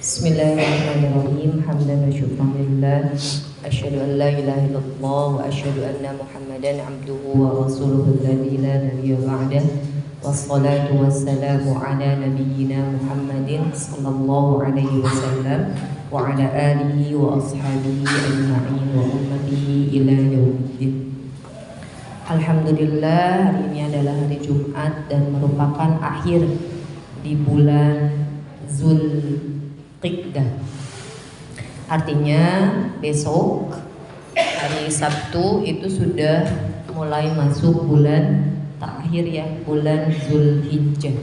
Bismillahirrahmanirrahim. Hamdan wa syukran lillah. Asyhadu an la ilaha illallah wa asyhadu anna Muhammadan abduhu wa rasuluhu alladzi la nabiyya ba'dah. Wassalatu wassalamu ala nabiyyina Muhammadin sallallahu alaihi wasallam wa ala alihi wa ashabihi ajma'in wa ummatihi ila yaumiddin. Alhamdulillah, hari ini adalah hari Jumat dan merupakan akhir di bulan Zulqa'dah. Artinya besok hari Sabtu itu sudah mulai masuk bulan terakhir ya, bulan Zulhijjah.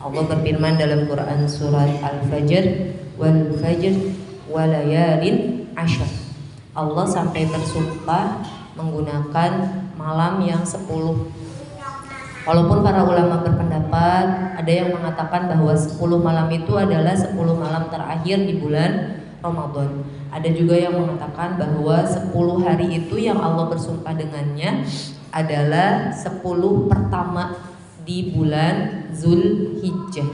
Allah berfirman dalam Quran surat Al-Fajr, wal fajr walayalin ashr. Allah sampai bersumpah menggunakan malam yang 10. Walaupun para ulama berpendapat, ada yang mengatakan bahwa 10 malam itu adalah 10 malam terakhir di bulan Ramadan. Ada juga yang mengatakan bahwa 10 hari itu yang Allah bersumpah dengannya adalah 10 pertama di bulan Zulhijjah.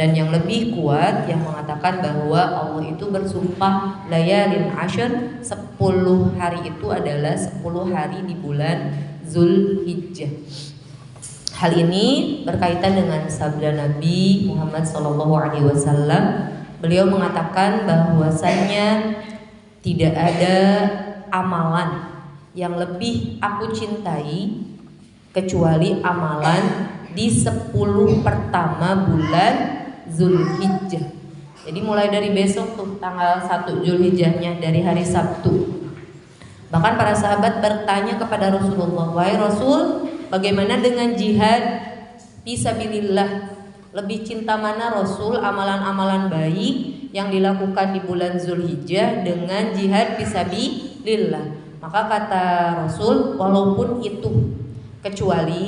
Dan yang lebih kuat yang mengatakan bahwa Allah itu bersumpah layalin ashr, 10 hari itu adalah 10 hari di bulan Zulhijjah. Hal ini berkaitan dengan sabda Nabi Muhammad SAW. Beliau mengatakan bahwasanya tidak ada amalan yang lebih aku cintai kecuali amalan di 10 pertama bulan Zulhijjah. Jadi mulai dari besok tuh tanggal 1 Zulhijjahnya, dari hari Sabtu. Bahkan para sahabat bertanya kepada Rasulullah, "Wahai Rasul, bagaimana dengan jihad fisabilillah? Lebih cinta mana Rasul amalan-amalan baik yang dilakukan di bulan Zulhijjah dengan jihad fisabilillah?" Maka kata Rasul, walaupun itu, kecuali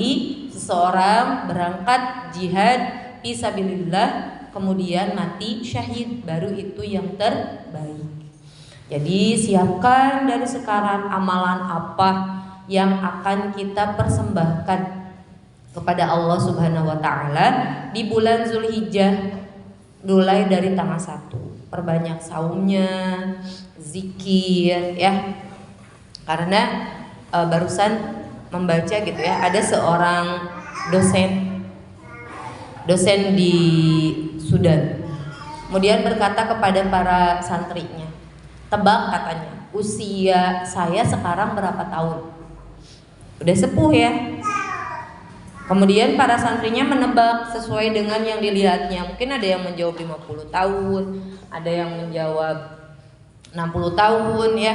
seseorang berangkat jihad fisabilillah kemudian mati syahid, baru itu yang terbaik. Jadi siapkan dari sekarang amalan apa yang akan kita persembahkan kepada Allah Subhanahu wa taala di bulan Zulhijjah, mulai dari tanggal 1. Perbanyak saumnya, zikir ya. Karena barusan membaca gitu ya, ada seorang dosen di Sudan. Kemudian berkata kepada para santrinya, "Tebak," katanya, "usia saya sekarang berapa tahun?" Udah sepuh ya. Kemudian para santrinya menebak sesuai dengan yang dilihatnya. Mungkin ada yang menjawab 50 tahun, ada yang menjawab 60 tahun ya.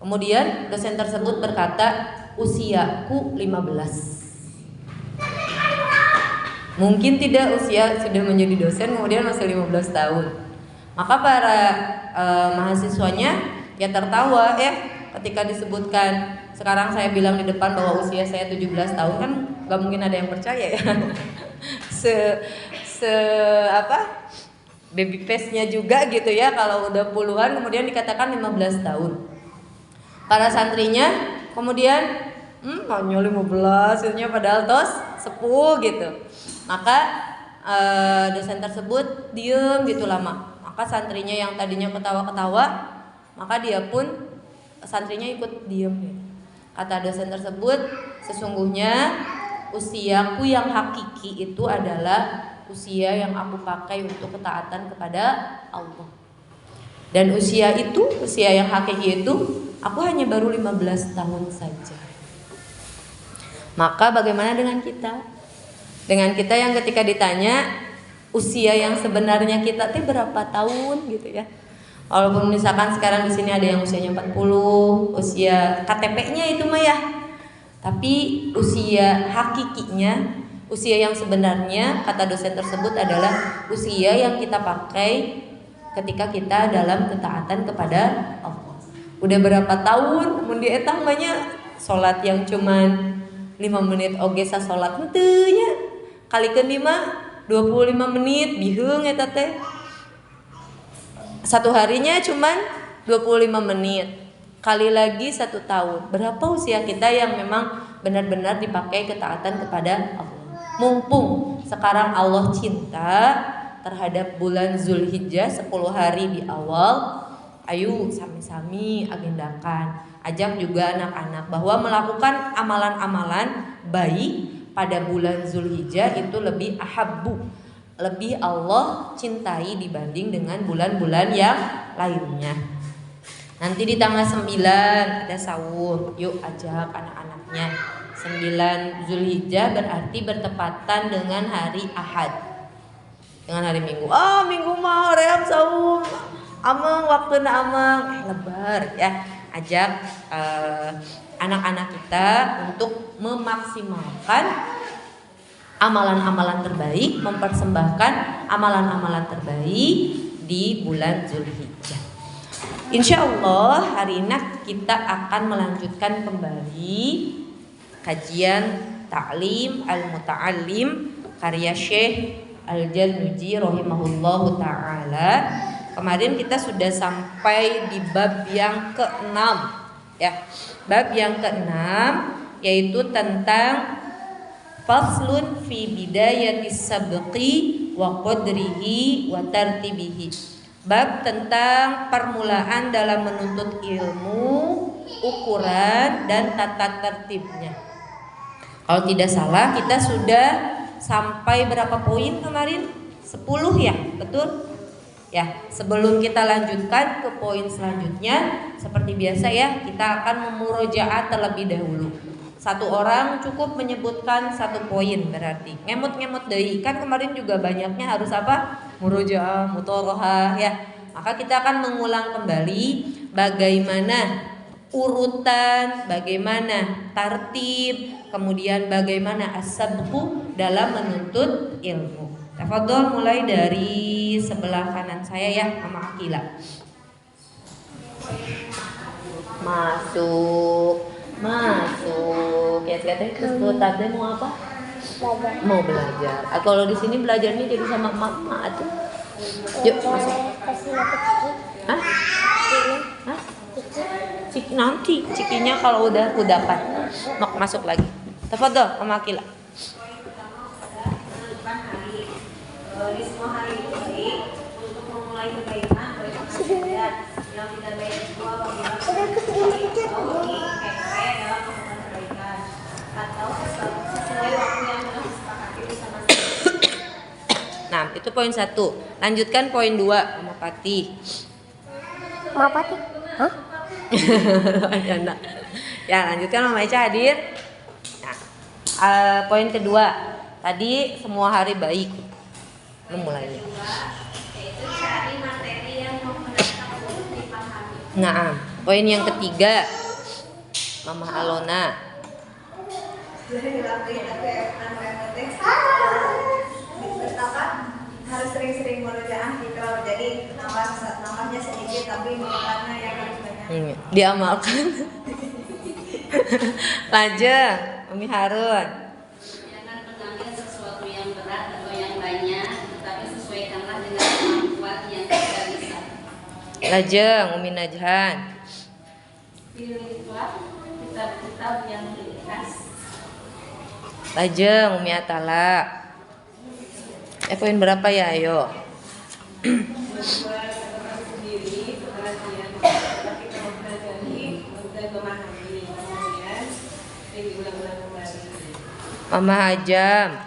Kemudian dosen tersebut berkata, "Usiaku 15." Mungkin tidak, usia sudah menjadi dosen kemudian masih 15 tahun. Maka para mahasiswanya ya tertawa ya ketika disebutkan. Sekarang saya bilang di depan bahwa usia saya 17 tahun, kan gak mungkin ada yang percaya ya. Baby face-nya juga gitu ya, kalau udah puluhan kemudian dikatakan 15 tahun. Para santrinya kemudian hanya 15, istilahnya padahal tos sepuh gitu. Maka dosen tersebut diem gitu lama. Maka santrinya yang tadinya ketawa-ketawa, maka dia pun, santrinya ikut diem gitu. Kata dosen tersebut, "Sesungguhnya usiaku yang hakiki itu adalah usia yang aku pakai untuk ketaatan kepada Allah. Dan usia yang hakiki itu, aku hanya baru 15 tahun saja." Maka bagaimana dengan kita? Dengan kita yang ketika ditanya usia yang sebenarnya kita berapa tahun gitu ya. Walaupun misalkan sekarang di sini ada yang usianya 40, usia KTP-nya itu mah ya. Tapi usia hakikinya, usia yang sebenarnya kata dosen tersebut adalah usia yang kita pakai ketika kita dalam ketaatan kepada Allah. Udah berapa tahun mun dietah banyak salat yang cuman 5 menit oge sa salat henteu nya. Kalikeun 25 menit biheung eta teh. Satu harinya cuman 25 menit. Kali lagi 1 tahun. Berapa usia kita yang memang benar-benar dipakai ketaatan kepada Allah? Mumpung sekarang Allah cinta, terhadap bulan Zulhijjah 10 hari di awal, ayo sami-sami agendakan. Ajak juga anak-anak bahwa melakukan amalan-amalan baik pada bulan Zulhijjah itu lebih ahabbu, lebih Allah cintai dibanding dengan bulan-bulan yang lainnya. Nanti di tanggal 9 ada sahur, yuk ajak anak-anaknya. 9 Zulhijjah berarti bertepatan dengan hari Ahad, dengan hari Minggu. Minggu mau ream sahur, amang waktu amang lebar ya. Ajak anak-anak kita untuk memaksimalkan amalan-amalan terbaik, mempersembahkan amalan-amalan terbaik di bulan Zulhijjah. Insya Allah hari ini kita akan melanjutkan kembali kajian Ta'lim Al-Muta'allim karya Syekh Al-Jalnuji rahimahullahu ta'ala. Kemarin kita sudah sampai di bab yang ke-6 ya. Bab yang ke-6 yaitu tentang faslun fi bidayatis sabqi wa qadrihi wa tartibihi. Bab tentang permulaan dalam menuntut ilmu, ukuran dan tata tertibnya. Kalau tidak salah kita sudah sampai berapa poin kemarin? 10 ya, betul? Ya, sebelum kita lanjutkan ke poin selanjutnya, seperti biasa ya, kita akan memurojaah terlebih dahulu. Satu orang cukup menyebutkan satu poin, berarti ngemut-ngemut deui. Kan kemarin juga banyaknya harus apa? Murojaah, mutorohah ya. Maka kita akan mengulang kembali bagaimana urutan, bagaimana tartib, kemudian bagaimana as-sabqu dalam menuntut ilmu. Tafadhol mulai dari sebelah kanan saya ya, Mama Akila. Masuk. Ya sekarang terus tadi mau apa? Belajar. Mau belajar. Kalau di sini belajarnya jadi sama mama tuh. Yuk masuk. Hah? Cik nanti cikinya kalau udah kudapat. Masuk lagi. Tafadhol Mama Akila. Di semua hari itu baik untuk memulai kebaikan yang tidak baik itu apabila dalam melakukan kebaikan atau sesuai waktu yang telah disepakati bersama-sama. Nah itu poin 1. Lanjutkan poin 2 Mama Pati. Mama Pati? Hah? Ya lanjutkan Mama Eca hadir. Nah, poin kedua tadi semua hari baik. Memulainya. Nah, poin yang ketiga, Mama Alona. Harus sering-sering murojaah gitu. Jadi nambahnya sedikit tapi murojaahnya yang harus banyak. Diamalkan. Lajeng, Umi Harun. Lajeng Umi Najhan. Pilihlah kitab-kitab yang ringkas. Lajeng Umi Atala. Poin berapa ya ayo? Mama Hajam.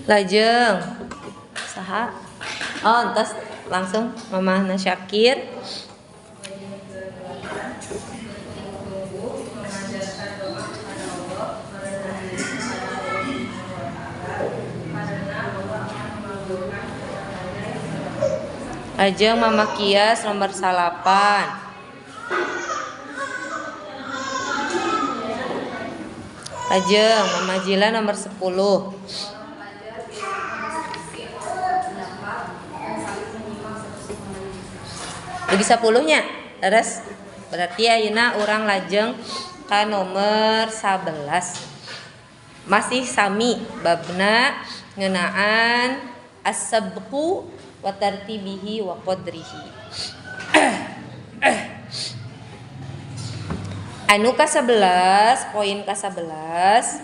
Lajeng saha? Entas langsung Mama Nasyakir. Lajeng Mama Kias nomor 8. Lajeng Mama Jila nomor 10. Bisa 10-nya terus berarti ayeuna urang lajeng ka nomor 11. masih sami babna ngeunaan as-sabqu wa tartibihi wa qadrihi. Anu ka-11, poin ka-11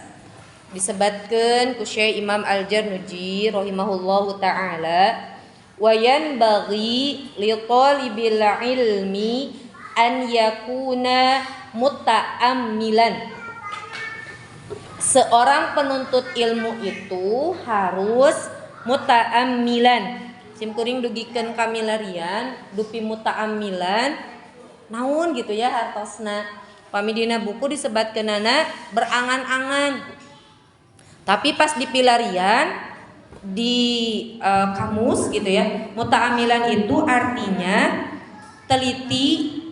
disebutkeun ku Syekh Imam Al-Jarnuji rahimahullahu taala, wa yanbaghi li talibil ilmi an yakuna muta'ammilan. Seorang penuntut ilmu itu harus muta'ammilan. Simkuring dugikeun kamilarian dupi muta'ammilan naon gitu ya hartosna. Pami dina buku disebutkeunana berangan-angan. Tapi pas di pilarian di kamus gitu ya, muta'ammilan itu artinya teliti,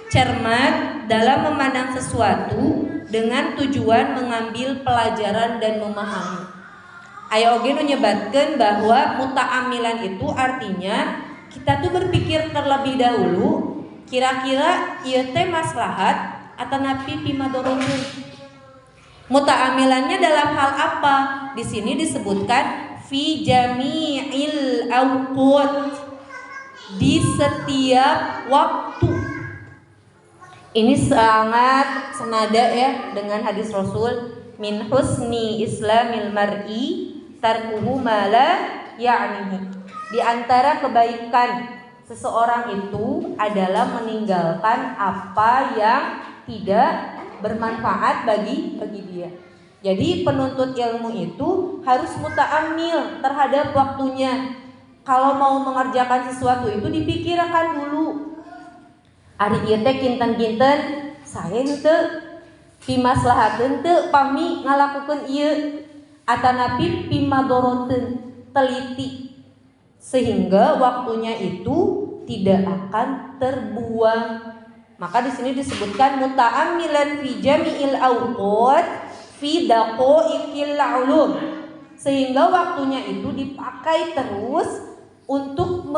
cermat dalam memandang sesuatu dengan tujuan mengambil pelajaran dan memahami. Aya oge nu nyebatkeun bahwa muta'ammilan itu artinya kita tuh berpikir terlebih dahulu kira-kira ieu teh maslahat atanapi pimadorotun. Muta'ammilannya dalam hal apa? Di sini disebutkan fi jami'il awqat, di setiap waktu. Ini sangat senada ya dengan hadis Rasul, min husni islamil mar'i tarkuhu ma la ya'nihi. Di antara kebaikan seseorang itu adalah meninggalkan apa yang tidak bermanfaat bagi dia. Jadi penuntut ilmu itu harus muta'ammil terhadap waktunya. Kalau mau mengerjakan sesuatu itu dipikirkan dulu. Ari ieu teh kinten-kinten sae henteu pimaslahateun teu pami ngalakukeun ieu atanapi pimadoroteun, teliti sehingga waktunya itu tidak akan terbuang. Maka di sini disebutkan muta'ammilan fi jami'il awqat fi daqaiqil ulum, sehingga waktunya itu dipakai terus untuk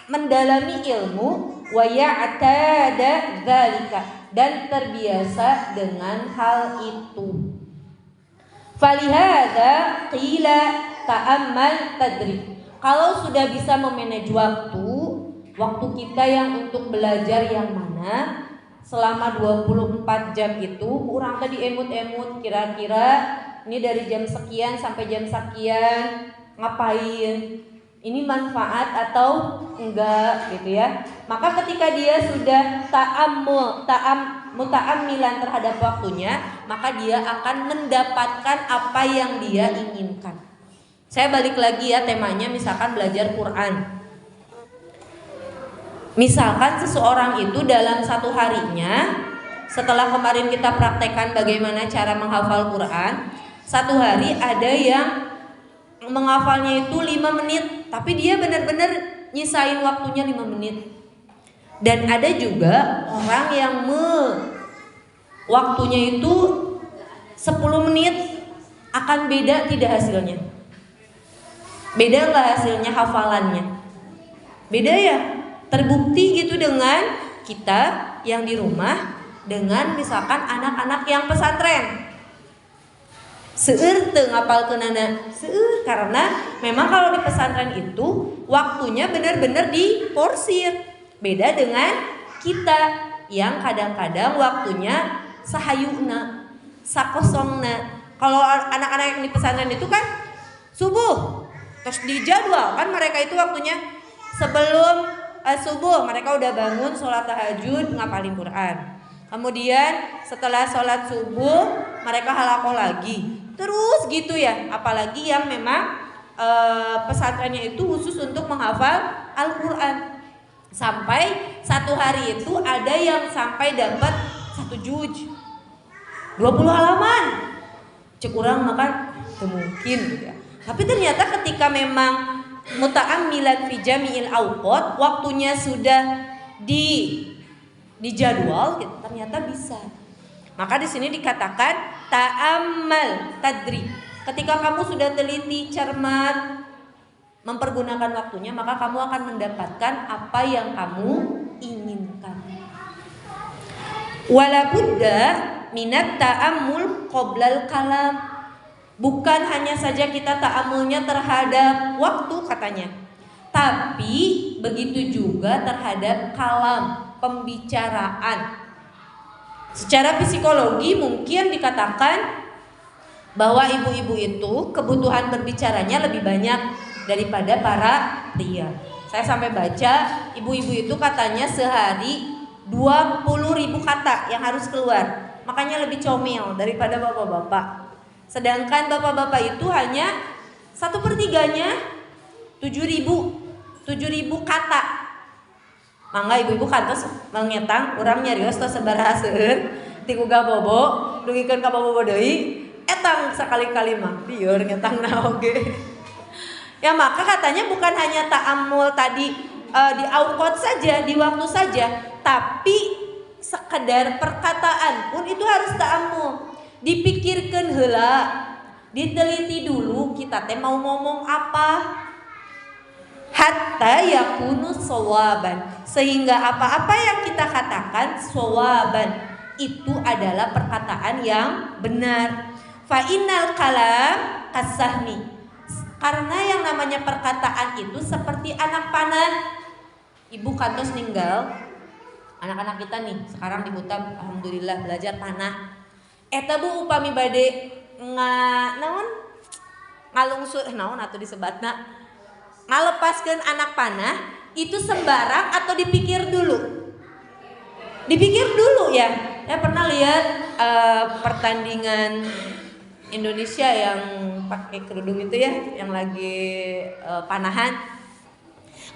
mendalami ilmu wa ya'tada dzalika, dan terbiasa dengan hal itu. Falihada qila ta'ammal tadrib. Kalau sudah bisa memanage waktu kita yang untuk belajar yang mana selama 24 jam itu urang tadi emut-emut kira-kira ini dari jam sekian sampai jam sekian ngapain, ini manfaat atau enggak gitu ya. Maka ketika dia sudah muta'ammilan terhadap waktunya, maka dia akan mendapatkan apa yang dia inginkan. Saya balik lagi ya temanya, misalkan belajar Quran. Misalkan seseorang itu dalam satu harinya, setelah kemarin kita praktekkan bagaimana cara menghafal Quran, satu hari ada yang menghafalnya itu 5 menit, tapi dia benar-benar nyisain waktunya 5 menit. Dan ada juga orang yang waktunya itu 10 menit, akan beda tidak hasilnya? Beda nggak hasilnya hafalannya? Beda ya? Terbukti gitu dengan kita yang di rumah dengan misalkan anak-anak yang pesantren. Seueur teu ngapalkeunana, seueur, karena memang kalau di pesantren itu waktunya benar-benar diporsir. Beda dengan kita yang kadang-kadang waktunya sahayuna, sakosongna. Kalau anak-anak yang di pesantren itu kan subuh, terus dijadwal kan mereka itu waktunya sebelum subuh mereka udah bangun sholat tahajud ngapalin Quran. Kemudian setelah sholat subuh mereka halaqah lagi. Terus gitu ya. Apalagi yang memang pesantrennya itu khusus untuk menghafal Al-Quran. Sampai satu hari itu ada yang sampai dapat 1 juz 20 halaman. Cek urang makan mungkin gitu ya. Tapi ternyata ketika memang muta'ammilan fi jami'il awqat, waktunya sudah dijadwal gitu, ternyata bisa. Maka di sini dikatakan ta'ammal tadri. Ketika kamu sudah teliti, cermat mempergunakan waktunya, maka kamu akan mendapatkan apa yang kamu inginkan. Wala budda minat ta'ammul qoblal kalam. Bukan hanya saja kita ta'amulnya terhadap waktu katanya, tapi begitu juga terhadap kalam, pembicaraan. Secara psikologi mungkin dikatakan bahwa ibu-ibu itu kebutuhan berbicaranya lebih banyak daripada para pria. Saya sampai baca ibu-ibu itu katanya sehari 20.000 kata yang harus keluar. Makanya lebih comel daripada bapak-bapak. Sedangkan bapak-bapak itu hanya 1/3-nya 7.000 kata. Mangga ibu-ibu kantos mengetang urang nyarios tos sabarahaseun ti uga bobo dugikeun ka bobo deui etang sakali-kali mah bieur ngetangna oge. Ya maka katanya bukan hanya ta'ammul tadi di auqat saja, di waktu saja, tapi sekedar perkataan pun itu harus ta'ammul. Dipikirkan heula, diteliti dulu kita teh mau ngomong apa. Hatta yakunu shawaban, sehingga apa-apa yang kita katakan shawaban itu adalah perkataan yang benar. Fa innal kalam kasahmi, karena yang namanya perkataan itu seperti anak panah. Ibu kantos ninggal anak-anak kita nih sekarang di hutan, alhamdulillah belajar panah. Eta bu upami bade ngalungsur naon atau disebatna ngalepaskeun anak panah itu sembarang atau dipikir dulu? Dipikir dulu ya. Saya pernah lihat pertandingan Indonesia yang pakai kerudung itu ya, yang lagi panahan.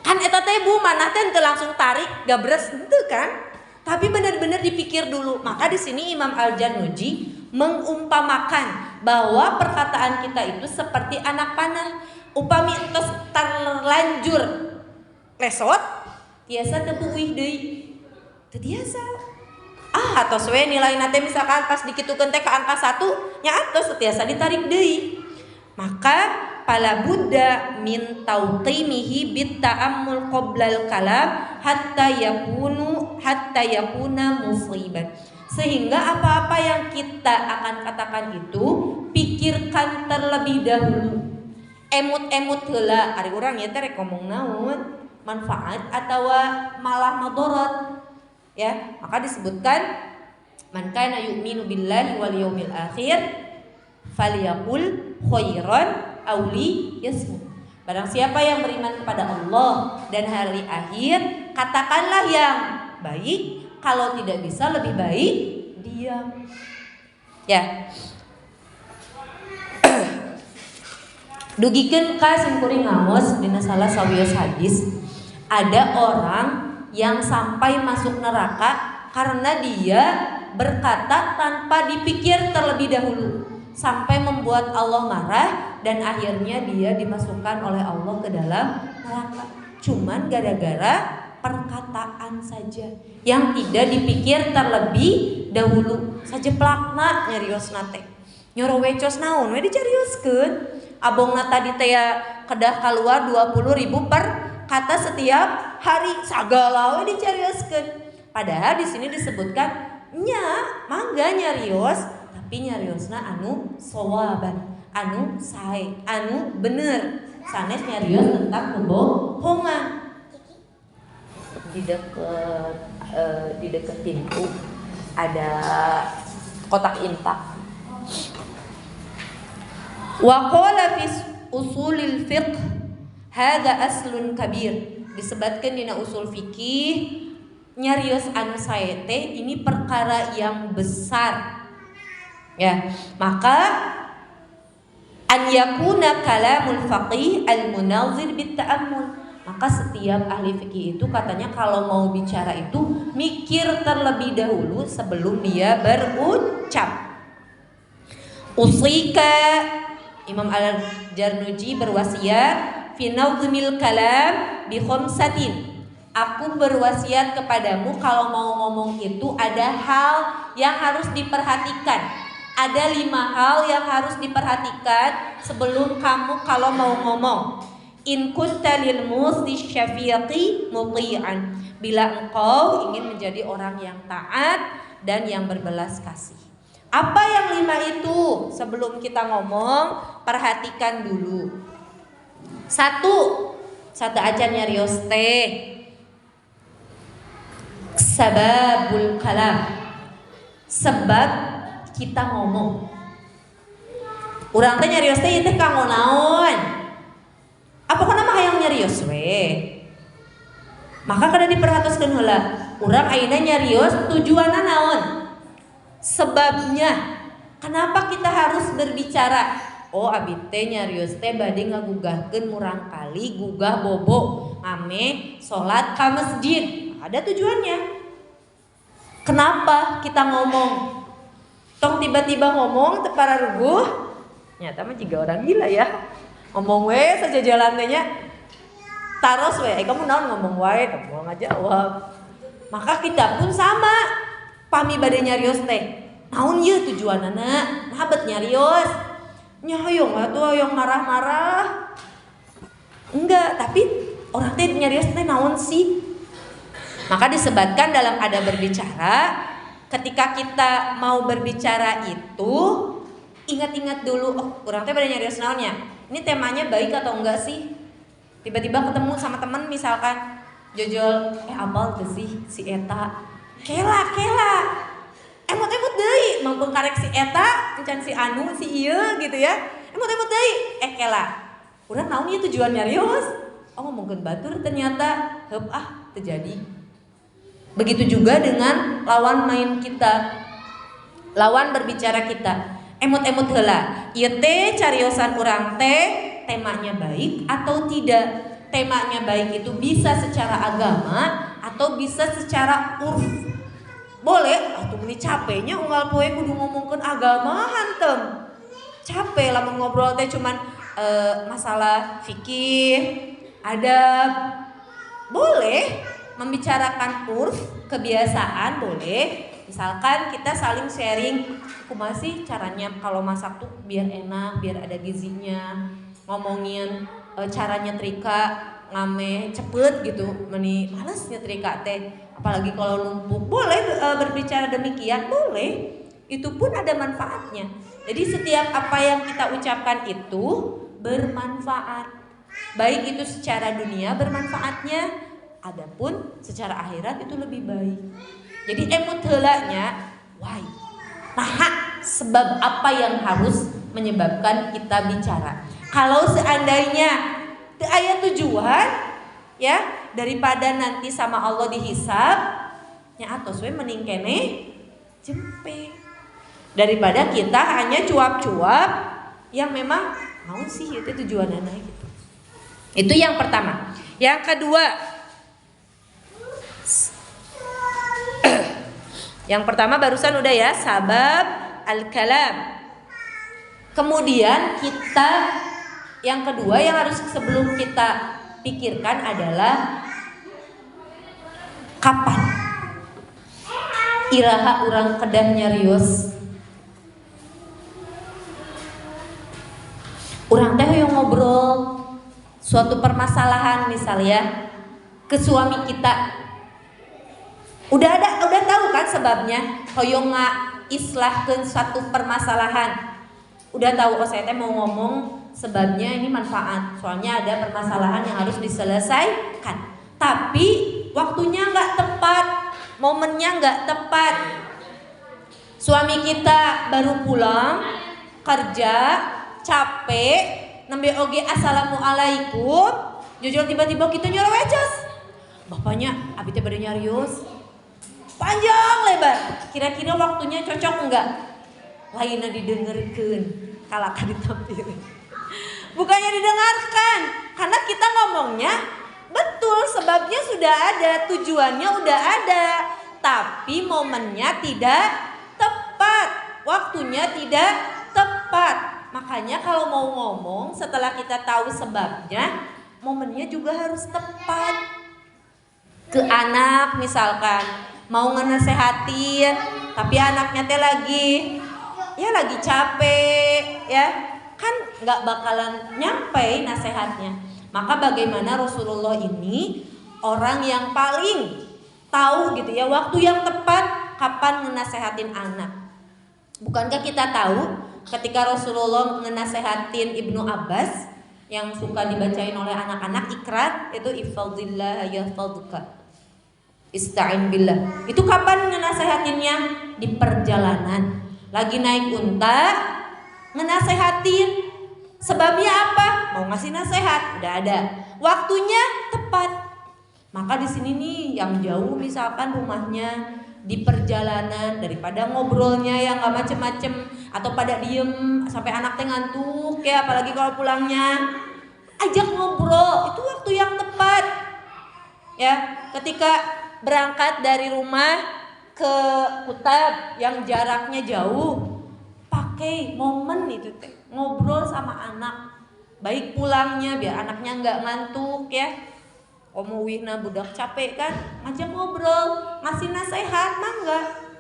Kan eta teh bu manah teh teu langsung tarik gabres henteu kan? Tapi benar-benar dipikir dulu. Maka di sini Imam Al-Jarnuji mengumpamakan bahwa perkataan kita itu seperti anak panah. Upami entos terlanjur lesot, tiasa teu buih deui. Teu tiasa. Atos we nilai nate misalkan pas dikitukeun teh ka angka 1, nya atos tiasa ditarik deui. Maka fala budda min tauqimihi bit ta'ammul qoblal kalam hatta yakuna musiban. Sehingga apa-apa yang kita akan katakan itu pikirkan terlebih dahulu. Emut-emut heula ari urang nya teh rek ngomong naon, manfaat atau malah madarat. Ya, maka disebutkan man kana yu'minu billahi wal yaumil akhir falyaqul khairan aw liyasmut. Barang siapa yang beriman kepada Allah dan hari akhir, katakanlah yang baik, kalau tidak bisa lebih baik diam. Ya. Dugikeun ka simkuring ngaos dina salah sawios hadis, ada orang yang sampai masuk neraka karena dia berkata tanpa dipikir terlebih dahulu, sampai membuat Allah marah dan akhirnya dia dimasukkan oleh Allah ke dalam neraka. Cuman gara-gara perkataan saja yang tidak dipikir terlebih dahulu. Sajeplakna nyariosna teh nyoro wecos naon we dicarioskeun. Abongna tadi teh kedah keluar 20.000 per kata setiap hari, sagala we dicarioskeun. Padahal di sini disebutkan nya mangga nyarios, tapi nyariosna anu sawaban, anu sae, anu bener. Sanes nyarios tentang kebohongan. Di dekat pintu ada kotak infak. Wa qala fi usulil fiqh hadza aslun kabir. Disebutkan dina usul fikih nyarios anu sae teh ini perkara yang besar. Ya, maka an yakuna kalamul faqih al munazir bit ta'ammul. Maka setiap ahli fikih itu katanya kalau mau bicara itu mikir terlebih dahulu sebelum dia berucap. Usika Imam Al-Jarnuji berwasiat fi nazmil kalam bi khamsatin. Aku berwasiat kepadamu kalau mau ngomong itu ada hal yang harus diperhatikan. Ada 5 hal yang harus diperhatikan sebelum kamu kalau mau ngomong. In kunta lil musti syafiqi muti'an. Bila engkau ingin menjadi orang yang taat dan yang berbelas kasih. Apa yang 5 itu? Sebelum kita ngomong, perhatikan dulu. Satu aja nyarios teh. Sababul kalam. Sebab kita ngomong. Urang teh nyarios teh teh kanggo naon? Apa nama hayang nyarios we? Maka kada diperhatoskeun heula. Urang ayeuna nyarios tujuanna naon? Sebabnya. Kenapa kita harus berbicara? Oh abi teh nyarios teh bade ngagugahkeun murang kali gugah bobo ame salat ka masjid. Ada tujuannya. Kenapa kita ngomong? Tong tiba-tiba ngomong teu pararuguh. Nyata mah juga orang gila ya. Ngomong we saja jalannya. Taros we, kamu naon ngomong wae, kamu ngajawab. Maka kita pun sama. Pami bade nyarios teh. Naon ieu tujuanana? Nah bet nyarios. Nya hoyong atuh hoyong marah-marah. Enggak, tapi orang teh nyarios teh naon sih? Maka disebutkan dalam adab berbicara, ketika kita mau berbicara itu ingat-ingat dulu, oh orang teh pada nyarios naonnya. Ini temanya baik atau enggak sih? Tiba-tiba ketemu sama teman misalkan jojol, apal teh sih si eta. Kela. Emot-emot deui, mampu karek si eta, encan si anu, si ieu gitu ya. Emot-emot deui, kela. Urang naon ieu tujuan nyarios? Oh ngomongkeun batur ternyata heup terjadi. Begitu juga dengan lawan main kita. Lawan berbicara kita. Emot-emot heula. Ieu teh cariosan urang teh temanya baik atau tidak? Temanya baik itu bisa secara agama atau bisa secara urf. Boleh, atuh meni capeknya unggal poe kudu ngomongkeun agama hantem. Capek lamun ngobrol teh cuman masalah fikih, adab. Boleh membicarakan urf, kebiasaan boleh. Misalkan kita saling sharing, kumaha sih caranya kalau masak tuh biar enak, biar ada gizinya. Ngomongin cara nyetrika ngame cepet gitu, meni males nyetrika teh. Apalagi kalau numpuk, boleh berbicara demikian, boleh. Itu pun ada manfaatnya. Jadi setiap apa yang kita ucapkan itu bermanfaat. Baik itu secara dunia bermanfaatnya, adapun secara akhirat itu lebih baik. Jadi emut heulanya, why? Nah, sebab apa yang harus menyebabkan kita bicara? Kalau seandainya teu aya tujuan, ya daripada nanti sama Allah dihisab, nya atos we mending kene jempe. Daripada kita hanya cuap-cuap yang memang mau sih itu tujuanana gitu. Itu yang pertama. Yang kedua, yang pertama barusan udah ya, sabab al-kalam. Kemudian kita yang kedua yang harus sebelum kita pikirkan adalah kapan iraha urang kedah nyarios. Urang teh yang ngobrol suatu permasalahan misalnya ke suami kita. Udah tahu kan sebabnya, hoyong islahkeun suatu permasalahan. Udah tahu saya teh mau ngomong sebabnya ini manfaat. Soalnya ada permasalahan yang harus diselesaikan. Tapi waktunya nggak tepat, momennya nggak tepat. Suami kita baru pulang kerja, capek, nembe oge assalamualaikum, jujur tiba-tiba kita nyerowecos. Bapaknya, abi teh bade nyarios. Panjang lebar. Kira-kira waktunya cocok enggak? Lainnya didengarkeun, kalaka ditampilin. Bukannya didengarkan, karena kita ngomongnya betul, sebabnya sudah ada, tujuannya udah ada, tapi momennya tidak tepat, waktunya tidak tepat. Makanya kalau mau ngomong setelah kita tahu sebabnya, momennya juga harus tepat. Ke anak misalkan mau ngenasehatin, tapi anaknya teh lagi capek ya, kan nggak bakalan nyampe nasehatnya. Maka bagaimana Rasulullah ini orang yang paling tahu gitu ya waktu yang tepat kapan ngenasehatin anak. Bukankah kita tahu ketika Rasulullah ngenasehatin Ibnu Abbas yang suka dibacain oleh anak-anak, ikrar itu ifadillah yafadhuka, ista'in billah. Itu kapan ngenasehatinnya? Di perjalanan. Lagi naik unta, ngenasehatin. Sebabnya apa? Mau ngasih nasihat, udah ada. Waktunya tepat. Maka di sini nih yang jauh misalkan rumahnya di perjalanan, daripada ngobrolnya yang nggak macem-macem atau pada diem sampai anak teh ngantuk ya, apalagi kalau pulangnya, ajak ngobrol, itu waktu yang tepat ya. Ketika berangkat dari rumah ke Kutab yang jaraknya jauh, pakai momen itu teh ngobrol sama anak, baik pulangnya biar anaknya nggak ngantuk ya. Omo wihna budak capek kan, ngajak ngobrol, ngasih nasihat, mangga.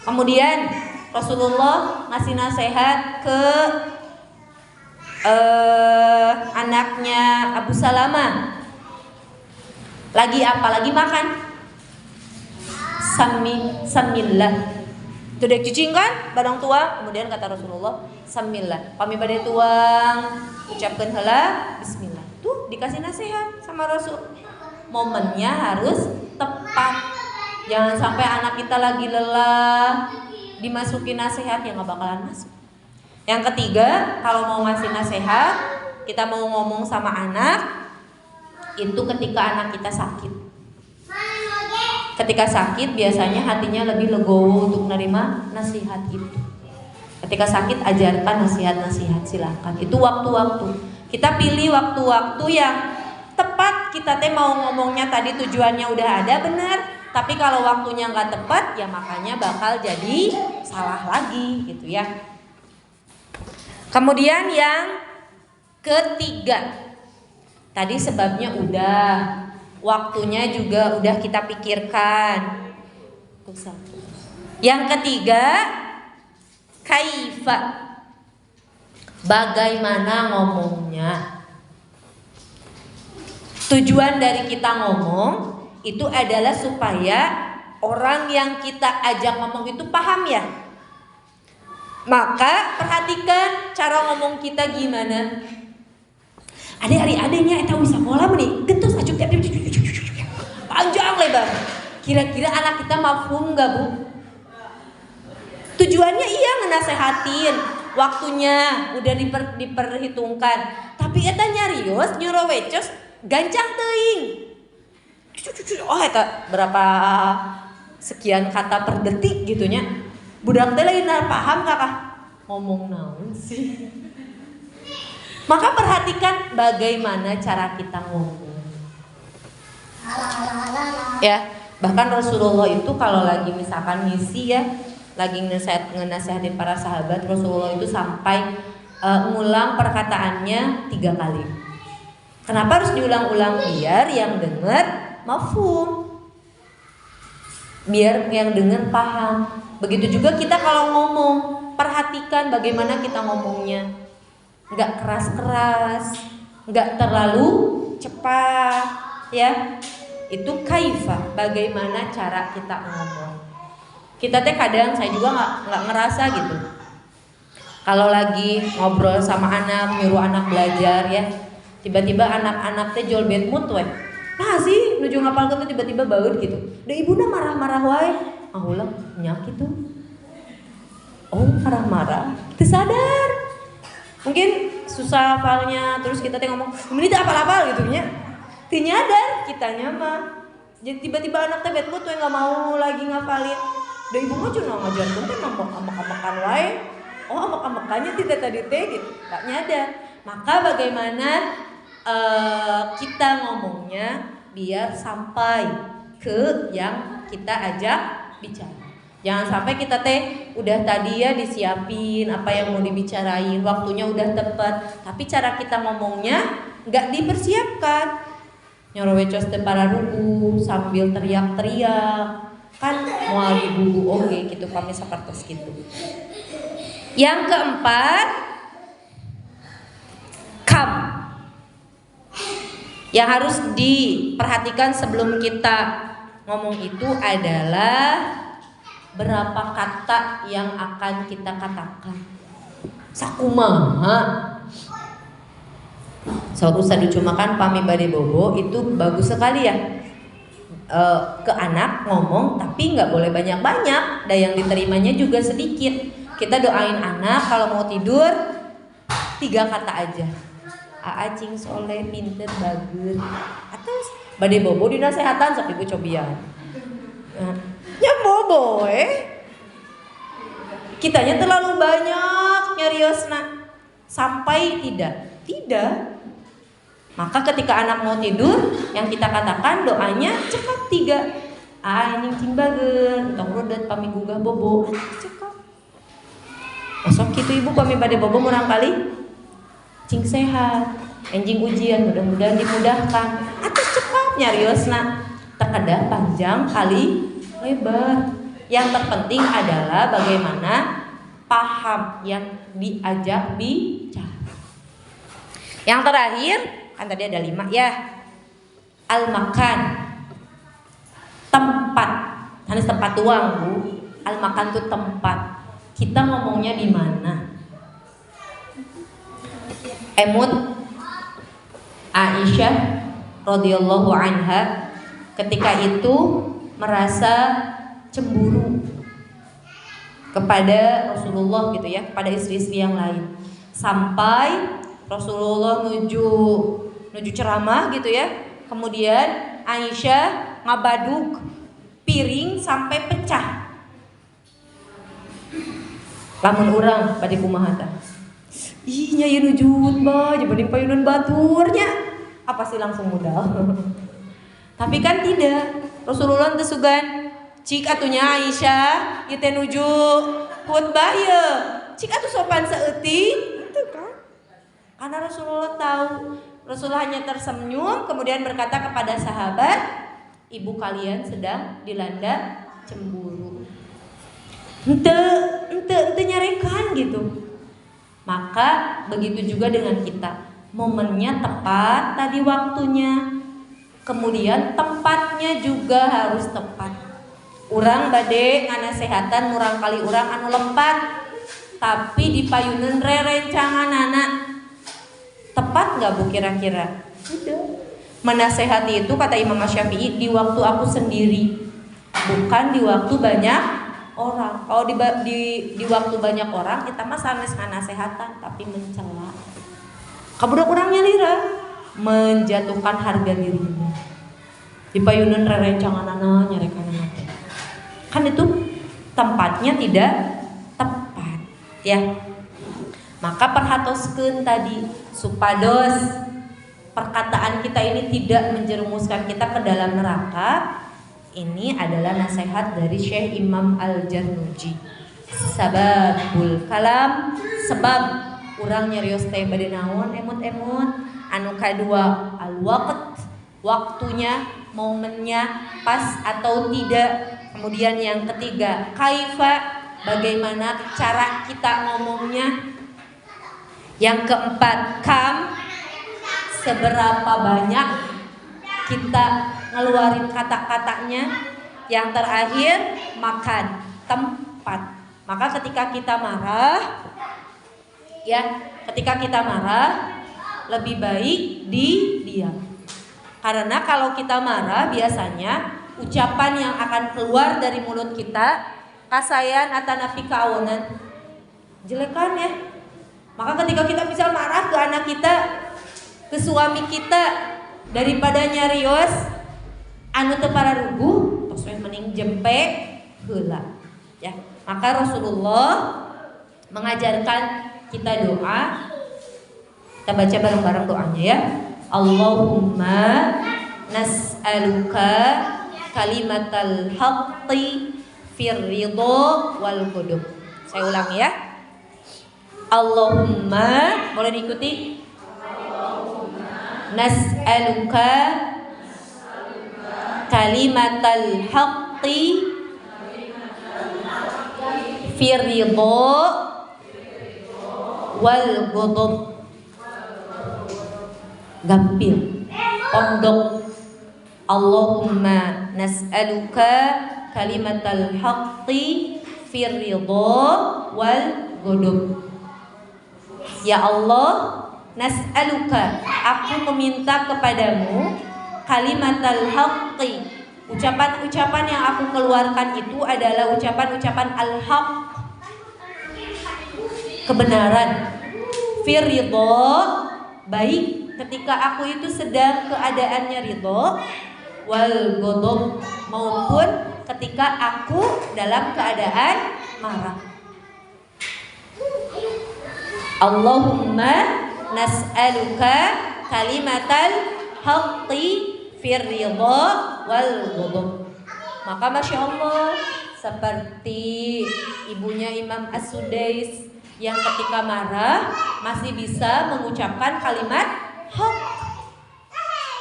Kemudian Rasulullah ngasih nasihat ke anaknya Abu Salamah. Lagi apa? Lagi makan. Samillah. Itu dek cucing kan, barang tua. Kemudian kata Rasulullah, samillah. Kami bade tuang, ucapkan heula bismillah. Tuh dikasih nasihat sama Rasul. Momennya harus tepat. Jangan sampai anak kita lagi lelah dimasukin nasihat yang gak bakalan masuk. Yang ketiga, kalau mau ngasih nasihat, kita mau ngomong sama anak, itu ketika anak kita sakit. Ketika sakit biasanya hatinya lebih legowo untuk menerima nasihat itu. Ketika sakit ajarkan nasihat-nasihat, silakan. Itu waktu-waktu. Kita pilih waktu-waktu yang tepat. Kita teh mau ngomongnya tadi tujuannya udah ada benar, tapi kalau waktunya nggak tepat ya makanya bakal jadi salah lagi gitu ya. Kemudian yang ketiga, tadi sebabnya udah, waktunya juga udah kita pikirkan. Yang ketiga, kaifa, bagaimana ngomongnya. Tujuan dari kita ngomong itu adalah supaya orang yang kita ajak ngomong itu paham ya. Maka perhatikan cara ngomong kita gimana. Adik-adiknya eta bisa sekolah nih, gentos acup panjang lebar. Kira-kira anak kita mafhum gak bu? Tujuannya iya ngenasehatin, waktunya udah diperhitungkan. Tapi eta nyarios nyurowecos gancang teuing. Oh eta berapa sekian kata per detik gitunya. Budak teh lain paham kakak ngomong naon sih. Maka perhatikan bagaimana cara kita ngomong. Ya, bahkan Rasulullah itu kalau lagi misalkan ngisi ya, lagi ngenasehatin para sahabat, Rasulullah itu sampai ngulang perkataannya 3 kali. Kenapa harus diulang-ulang? Biar yang dengar mafhum, biar yang dengar paham. Begitu juga kita kalau ngomong, perhatikan bagaimana kita ngomongnya. Nggak keras-keras, nggak terlalu cepat, ya. Itu kaifa, bagaimana cara kita ngomong. Kita teh kadang, saya juga nggak ngerasa gitu. Kalau lagi ngobrol sama anak, nyuruh anak belajar ya, tiba-tiba anak-anak teh jol bad mood weh. Nah sih, nuju ngapal tuh tiba-tiba baut gitu. Da ibuna marah-marah wae. Ulang nyakit tuh. Oh marah-marah, kita sadar. Mungkin susah hafalnya, terus kita teh ngomong, ini teh apal-apal gitu nya. Teu nyadar kitanya mah. Jadi tiba-tiba anak teh bad mood tuh nggak mau lagi ngafalin. Da ibu mah cuma ngajarkeun teh amak-amakan wae. Oh amak-amakannya tidak tadi teh gitu, nggak nyadar. Maka bagaimana kita ngomongnya biar sampai ke yang kita ajak bicara. Jangan sampai kita teh udah tadi ya disiapin apa yang mau dibicarain, waktunya udah tepat, tapi cara kita ngomongnya nggak dipersiapkan. Nyorowecos teh para ruku sambil teriak-teriak, kan mau dibubu oke gitu kami sapertos gitu. Yang keempat, kam. Yang harus diperhatikan sebelum kita ngomong itu adalah berapa kata yang akan kita katakan. Sakumaha. Suatu saat cuma kan pami bade bobo itu bagus sekali ya. Ke anak ngomong tapi nggak boleh banyak-banyak, dan yang diterimanya juga sedikit. Kita doain anak kalau mau tidur 3 kata aja. Aacing soleh pinter bagus. Atau bade bobo dinasehatan sok ibu cobian. Ya bobo kitanya terlalu banyak nyariosna sampai tidak. Maka ketika anak mau tidur, yang kita katakan doanya cepat 3. Ini cing bageun, tong rodat pami gugah bobo. Cepat. Masuk gitu ibu pami bade bobo murang kali. Cing sehat, enjing ujian mudah-mudahan dimudahkan. Atau cepat nyariosna. Terkadang panjang kali lebar. Yang terpenting adalah bagaimana paham yang diajak bicara. Yang terakhir kan tadi ada 5 ya. Al-makan, tempat. Harus tempat uang bu. Al-makan itu tempat. Kita ngomongnya di mana? Emut Aisyah radhiyallahu anha ketika itu merasa cemburu kepada Rasulullah gitu ya, kepada istri-istri yang lain. Sampai Rasulullah nuju ceramah gitu ya. Kemudian Aisyah ngabaduk piring sampai pecah. Lamun urang bade kumaha tah? Ih nya ieu nujut bah, dibanding payunan baturnya. Apa sih langsung modal? Tapi kan tidak. Rasulullah teh sugan cik atunya Aisyah ieu teh nuju khutbah ye. Cik atuh sopan saeutik, itu kan. Karena Rasulullah tahu. Rasulullah hanya tersenyum kemudian berkata kepada sahabat, ibu kalian sedang dilanda cemburu. Ente nyarekan gitu. Maka begitu juga dengan kita. Momennya tepat tadi waktunya. Kemudian tempatnya juga harus tepat. Urang bade nganasehatan murang kali urang anu lempat. Tapi di payunan rerencanganana. Tepat gak bu kira-kira? Udah. Menasehati itu kata Imam Syafi'i di waktu aku sendiri, bukan di waktu banyak orang. Kalau di waktu banyak orang kita mah sanes nganasehatan tapi mencela. Kabudak urangnya lira menjatuhkan harga dirinya. Di payunan rerencanganana nyarekanana. Kan itu tempatnya tidak tepat ya. Maka perhatoskeun tadi supados perkataan kita ini tidak menjerumuskan kita ke dalam neraka. Ini adalah nasihat dari Syekh Imam Al-Jarnuji. Sababul kalam, sebab urang nyarios teh bade naon emut-emut. Anu kadua al-waqt, waktunya, momennya pas atau tidak. Kemudian yang ketiga kaifa, bagaimana cara kita ngomongnya. Yang keempat kam, seberapa banyak kita ngeluarin kata-katanya. Yang terakhir makan, tempat. Maka ketika kita marah lebih baik diam. Karena kalau kita marah biasanya ucapan yang akan keluar dari mulut kita kasayan atanapi kaonan jelekan ya. Maka ketika kita bisa marah ke anak kita, ke suami kita, daripada nyarios anu teu pararuguh tos we mending jempe heula ya. Maka Rasulullah mengajarkan kita doa. Kita baca bareng-bareng doanya ya. Allahumma nas'aluka kalimatal haqqi fir ridha wal qudub. Saya ulang ya. Allahumma, boleh diikuti? Nas'aluka kalimatal haqqi fir ridha wal qudub. Gampil, pondok. Allahumma nas'aluka kalimatal haqqi fir ridha wal ghadab. Ya Allah, nas'aluka, aku meminta kepadamu kalimatal haqqi, ucapan-ucapan yang aku keluarkan itu adalah ucapan-ucapan al-haq, kebenaran, fir ridha, baik ketika aku itu sedang keadaannya ridha, wal ghadab, maupun ketika aku dalam keadaan marah. Allahumma nas'aluka kalimatal haqqi fir ridha wal ghadab. Maka Masya Allah, seperti ibunya Imam As-Sudais yang ketika marah masih bisa mengucapkan kalimat haq.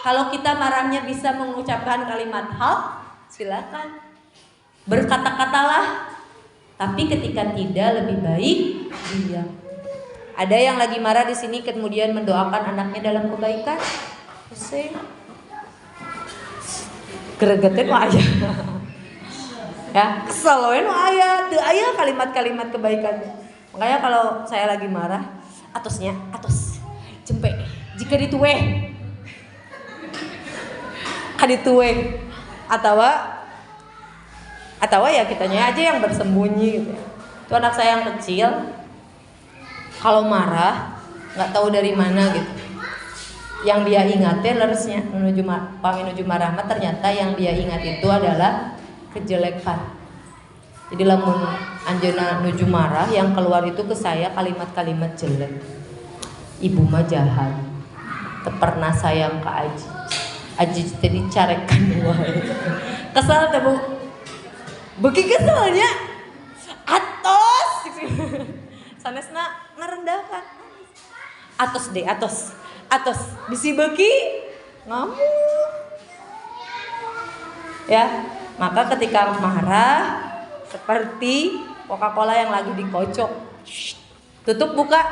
Kalau kita marahnya bisa mengucapkan kalimat haq, silakan berkata-katalah. Tapi ketika tidak, lebih baik diam. Ada yang lagi marah di sini kemudian mendoakan anaknya dalam kebaikan. Pusing. Gregetin wah aya. Ya, kesel we nu aya, teu aya kalimat-kalimat kebaikan. Makanya kalau saya lagi marah, atosnya, atos. Jempe, jika dituwe. Kadituwe. Atau ya kitanya aja yang bersembunyi gitu. Itu anak saya yang kecil. Kalau marah nggak tahu dari mana gitu, yang dia ingatin leresnya menuju marah, ternyata yang dia ingat itu adalah kejelekan. Jadi lamun anjeunna nuju marah, yang keluar itu ke saya kalimat-kalimat jelek. Ibu mah jahat, teu pernah sayang ke Aji teh dicarekan wae. Kesel teh Bu, beuki keselnya atos sanesna ngerendahkan. Atos deh, atos bisi beki ngamuk. Ya, maka ketika marah seperti Coca-Cola yang lagi dikocok. Tutup bukakan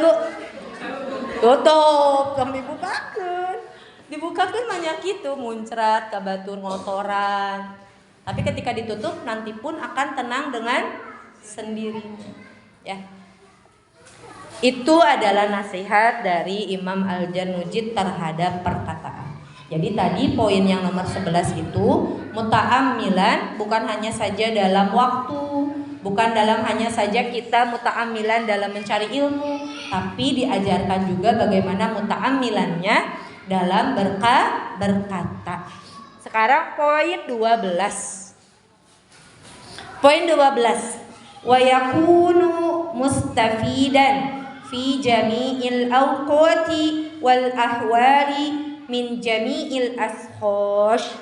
Bu. Tutup, kami bukakan. Dibukakan banyak itu muncrat, kabatur ngotoran. Tapi ketika ditutup nanti pun akan tenang dengan sendirinya. Ya. Itu adalah nasihat dari Imam Al-Janujid terhadap perkataan. Jadi tadi poin yang nomor 11 itu muta'ammilan bukan hanya saja dalam waktu, bukan dalam hanya saja kita muta'ammilan dalam mencari ilmu, tapi diajarkan juga bagaimana muta'ammilannya dalam berkata. Sekarang poin 12. Poin 12. Wa yakunu mustafidan fi jami'il awqati wal ahwali min jami'il ashkhash.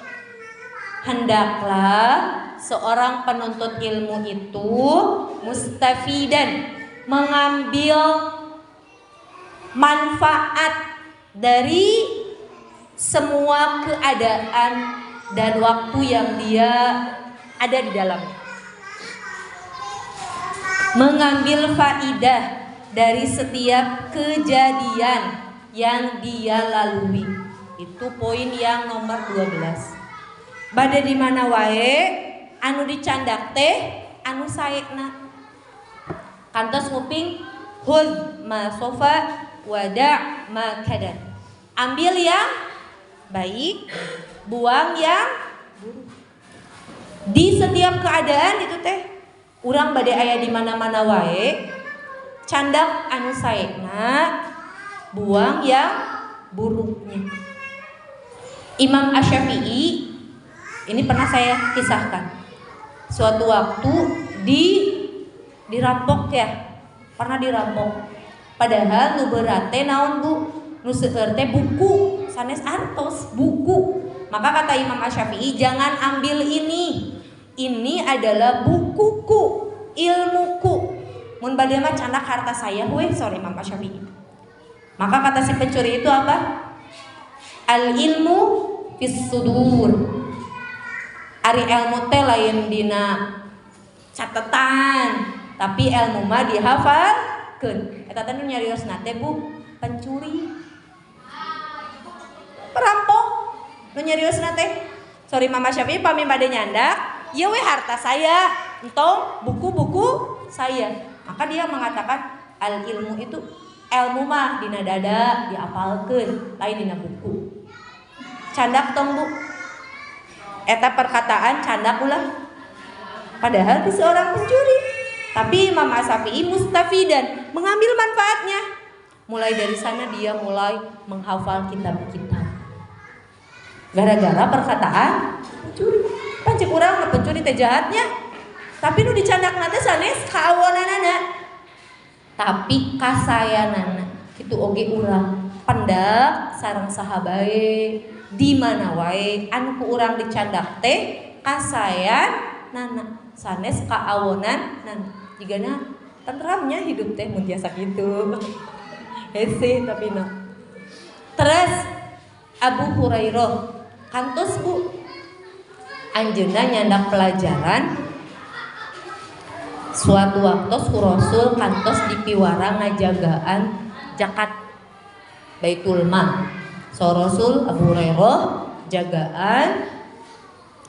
Hendaklah seorang penuntut ilmu itu mustafidan, mengambil manfaat dari semua keadaan dan waktu yang dia ada di dalamnya. Mengambil faidah dari setiap kejadian yang dia lalui. Itu poin yang nomor 12. Bade di mana wae anu dicandak teh anu saekna. Kantos nguping hul ma sofa wada' ma kadan. Ambil yang baik, buang yang buruk. Di setiap keadaan itu teh urang bade aya di mana-mana wae, candak anu saekna, buang yang buruknya. Imam Asy-Syafi'i ini pernah saya kisahkan. Suatu waktu dirampok ya, pernah dirampok. Padahal nu berat teh naon Bu? Nu seueur teh buku, sanes artos buku. Maka kata Imam Asy-Syafi'i, jangan ambil ini. Ini adalah bukuku, ilmuku. Mun bade mah candak harta saya we, sorry Imam Asy-Syafi'i. Maka kata si pencuri itu apa? Al ilmu fis sudur. Ari ilmu teh lain dina catatan, tapi ilmu mah dihafalkeun. Eta teh nu nyariosna teh Bu, pencuri. Perampok nu nyariosna teh Sorry Mama Syafi'i pami bade nyandak, ya we harta saya, entong buku-buku saya. Maka dia mengatakan al ilmu itu ilmu mah dina dada diapalkeun, lain dina buku. Candak tong Bu. Eta perkataan candak ulah. Padahal itu seorang pencuri. Tapi Imam Asy-Syafi'i mustafidan, mengambil manfaatnya. Mulai dari sana dia mulai menghafal kitab-kitab. Gara-gara perkataan pencuri. Pancik urang pencuri teh jahatnya. Tapi nu dicandakna teh sanes kaawonanana. Tapi kasayanana kitu oge urang pendak sareng sahabae di mana wae anu ku urang dicandak teh kasayanana sanes kaawonan nan jigana tenteramnya hidup teh mun tiasa kitu. Hese tapi na. Terus Abu Hurairah kantos Bu anjeunna nyandak pelajaran suatu waktu Rasul kantos dipiwara ngajagaan zakat Baitul Mal. So Rasul Abu Hurairah jagaan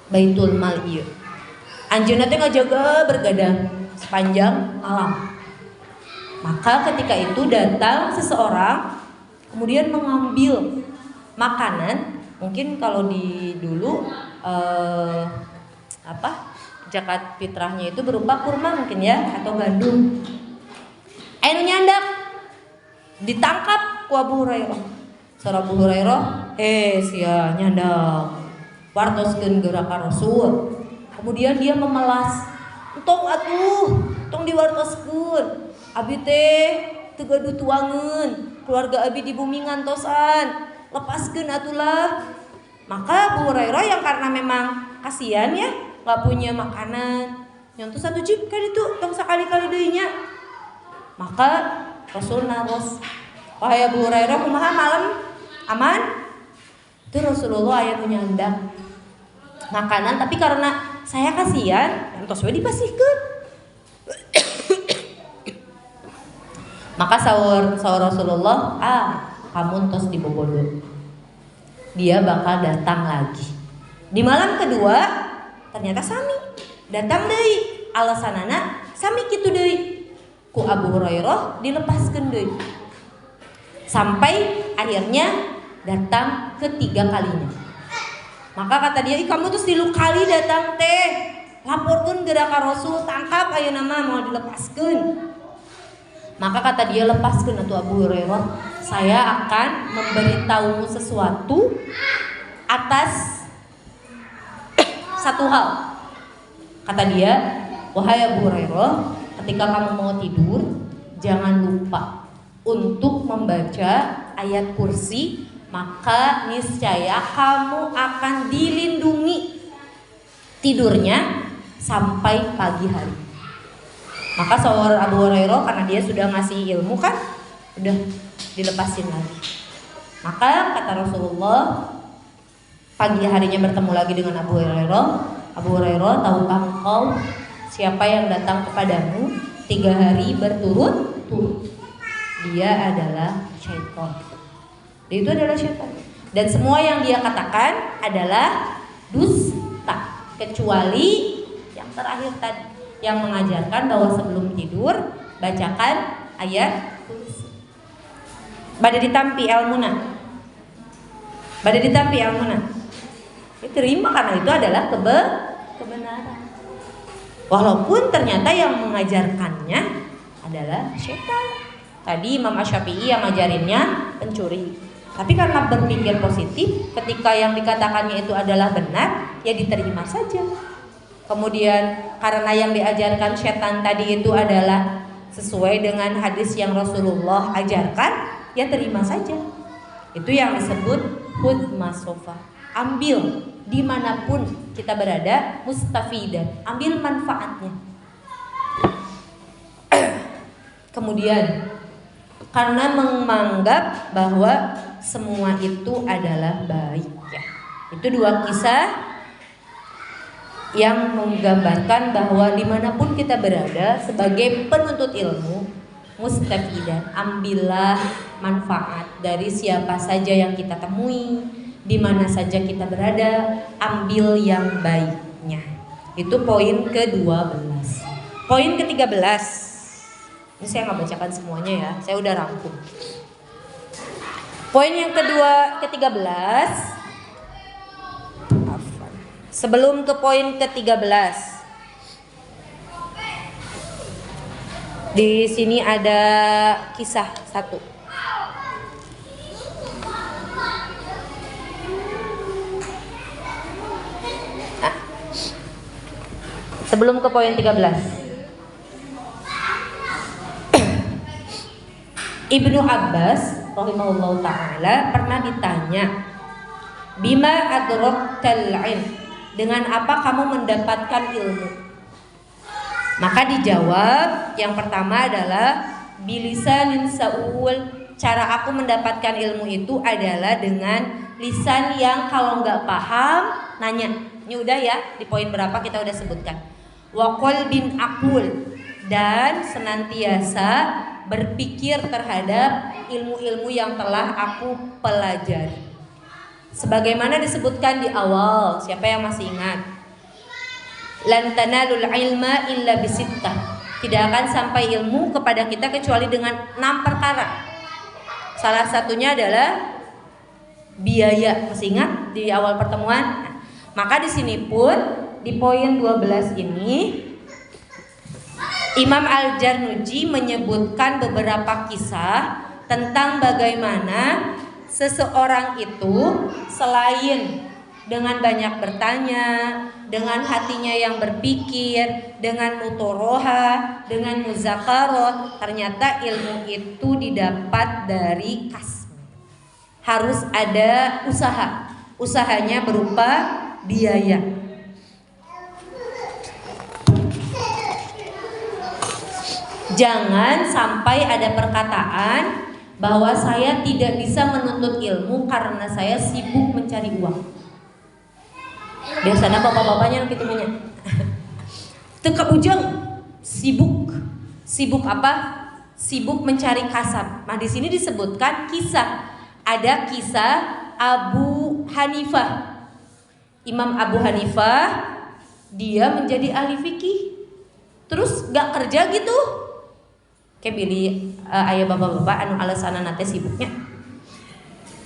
Baitul Mal ieu. Anjeunna teh ngajaga bergadang sepanjang malam. Maka ketika itu datang seseorang kemudian mengambil makanan, mungkin kalau di dulu zakat fitrahnya itu berupa kurma mungkin ya atau gandum. Anu nyandak ditangkap ku Abu Hurairah. Saur Abu Hurairah, sia nyandak. Wartoskeun gerakan Rasul. Kemudian dia memelas. Entong atuh, tong diwartoskeun. Abi teh teu gaduh tuangeun, keluarga abi di bumi ngantosan. Lepaskeun atulah. Maka Abu Hurairah yang karena memang kasihan ya, enggak punya makanan, nyontos satu jip kan itu tong sakali-kali deui nya. Maka Rasul naros, "Wahai Abu Hurairah, kumaha malam? Aman?" Itu Rasulullah aya nu nyandak makanan, tapi karena saya kasihan, entos we dipasihkeun. Maka sahur Rasulullah, kamu tos dibobodo. Dia bakal datang lagi. Di malam kedua ternyata sami datang deui. Alasanana sami kitu deui. Ku Abu Hurairah dilepaskeun deui. Sampai akhirnya datang ketiga kalinya. Maka kata dia, kamu tuh 3 kali datang teh. Laporkeun gerakan Rasul, tangkap ayeuna mah mau dilepaskeun. Maka kata dia, lepaskeun atuh Abu Hurairah, saya akan memberitahumu sesuatu atas satu hal. Kata dia, wahai Abu Hurairah, ketika kamu mau tidur, jangan lupa untuk membaca ayat kursi, maka niscaya kamu akan dilindungi tidurnya sampai pagi hari. Maka saudara Abu Hurairah karena dia sudah ngasih ilmu kan, udah dilepasin lagi. Maka kata Rasulullah, pagi harinya bertemu lagi dengan Abu Hurairah. Abu Hurairah, tahukah engkau siapa yang datang kepadamu 3 hari berturut-turut? Dia adalah syaitan. Dia itu adalah syaitan. Dan semua yang dia katakan adalah dusta, kecuali yang terakhir tadi, yang mengajarkan bahwa sebelum tidur bacakan ayat kursi. Bade ditampi ilmuna. Bade ditampi ilmuna. Diterima karena itu adalah kebenaran. Walaupun ternyata yang mengajarkannya adalah syaitan. Tadi Imam Asy-Syafi'i yang ngajarinnya pencuri. Tapi karena berpikir positif, ketika yang dikatakannya itu adalah benar, ya diterima saja. Kemudian karena yang diajarkan setan tadi itu adalah sesuai dengan hadis yang Rasulullah ajarkan, ya terima saja. Itu yang disebut khudh masofa. Ambil dimanapun kita berada, mustafidan, ambil manfaatnya. Kemudian karena menganggap bahwa semua itu adalah baik ya. Itu 2 kisah yang menggambarkan bahwa dimanapun kita berada sebagai penuntut ilmu, mustafidan, ambillah manfaat dari siapa saja yang kita temui, di mana saja kita berada, ambil yang baiknya. Itu poin ke-12. Poin ke-13. Ini saya nggak bacakan semuanya ya, saya udah rangkum. Poin yang ke-13. Sebelum ke poin ke-13. Di sini ada kisah satu. Sebelum ke poin 13. Ibnu Abbas rahimahullah ta'ala pernah ditanya, bima adraktal ilm, dengan apa kamu mendapatkan ilmu? Maka dijawab, yang pertama adalah bilisanin saul, cara aku mendapatkan ilmu itu adalah dengan lisan yang kalau nggak paham nanya. Ini udah ya, di poin berapa kita udah sebutkan. Wa qalbin aqul, dan senantiasa berpikir terhadap ilmu-ilmu yang telah aku pelajari. Sebagaimana disebutkan di awal, siapa yang masih ingat? Lan tanalul ilma illa bisittah. Tidak akan sampai ilmu kepada kita kecuali dengan 6 perkara. Salah satunya adalah biaya. Masih ingat di awal pertemuan? Maka di sini pun di poin 12 ini Imam Al-Jarnuji menyebutkan beberapa kisah tentang bagaimana seseorang itu selain dengan banyak bertanya, dengan hatinya yang berpikir, dengan mutoroha, dengan muzakarah, ternyata ilmu itu didapat dari kasb. Harus ada usaha. Usahanya berupa biaya. Jangan sampai ada perkataan bahwa saya tidak bisa menuntut ilmu karena saya sibuk mencari uang. Biasanya bapak-bapaknya gitu banyak. Teka ujung sibuk. Sibuk apa? Sibuk mencari kasab. Nah, di sini disebutkan kisah. Ada kisah Abu Hanifah. Imam Abu Hanifah, dia menjadi ahli fikih. Terus gak kerja gitu. Kayak pilih ayah bapak-bapak anu alasan nate sibuknya.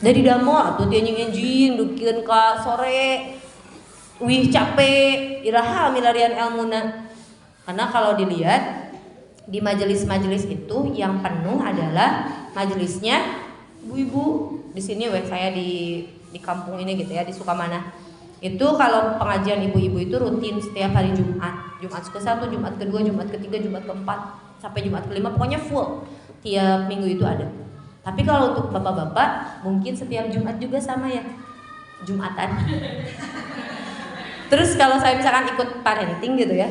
Dari damo atuh dia nyingjing dukeun ka sore. Wih capek, iraha milarian ilmuna. Karena kalau dilihat di majelis-majelis itu yang penuh adalah majelisnya ibu-ibu. Di sini saya di kampung ini gitu ya, di Sukamana. Itu kalau pengajian ibu-ibu itu rutin setiap hari Jumat. Jumat ke-1, Jumat ke-2, Jumat ke-3, Jumat ke-4 sampai Jumat ke-5, pokoknya full. Tiap minggu itu ada. Tapi kalau untuk bapak-bapak mungkin setiap Jumat juga sama ya, Jumatan. Terus kalau saya misalkan ikut parenting gitu ya,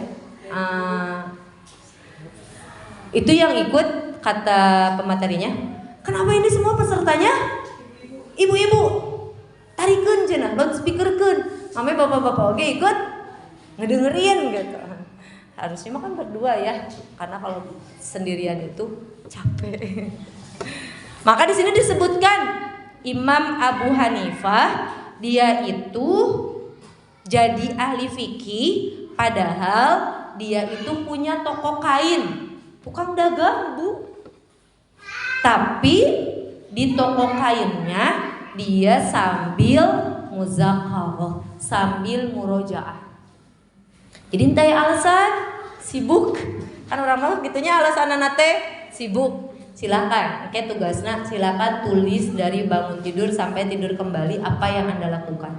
itu yang ikut kata pematerinya, kenapa ini semua pesertanya ibu-ibu? Tarikeun cenah, loudspeakerkeun. Mame bapak-bapak oke ikut ngedengerin gitu. Harusnya mah kan berdua ya, karena kalau sendirian itu capek. Maka di sini disebutkan Imam Abu Hanifah, dia itu jadi ahli fikih, padahal dia itu punya toko kain, tukang dagang bu. Tapi di toko kainnya dia sambil muzakarah, sambil murojaah. Jadi entah alasan sibuk, kan orang mah gitunya alasan nate sibuk. Silakan, oke tugasnya silakan tulis dari bangun tidur sampai tidur kembali apa yang Anda lakukan.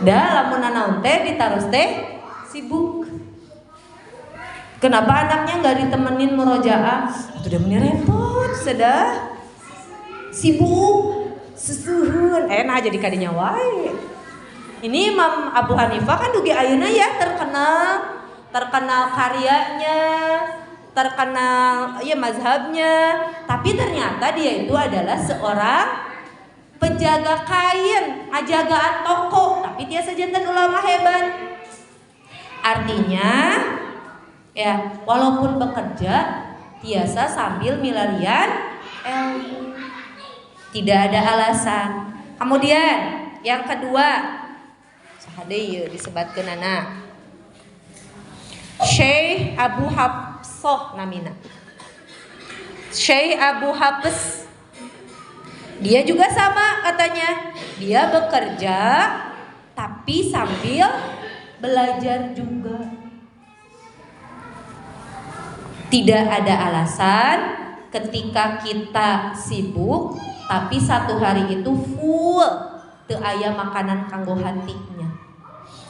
Lamun naon teh ditaros teh sibuk. Kenapa anaknya nggak ditemenin murojaah? Udah meni repot, sudah sibuk, susuhun, nah jadi kadinya wae. Ini Imam Abu Hanifah kan dugi ayeuna ya terkenal karyanya, terkenal ya mazhabnya, tapi ternyata dia itu adalah seorang penjaga kain, ajagaan toko, tapi dia sejantan ulama hebat. Artinya ya walaupun bekerja biasa sambil milarian ilmu. Tidak ada alasan. Kemudian yang kedua, sahadeu disebatkeun anak. Syekh Abu Hafsah namina. Syekh Abu Hafs. Dia juga sama katanya. Dia bekerja tapi sambil belajar juga. Tidak ada alasan ketika kita sibuk tapi satu hari itu full teu aya makanan kanggo hatinya.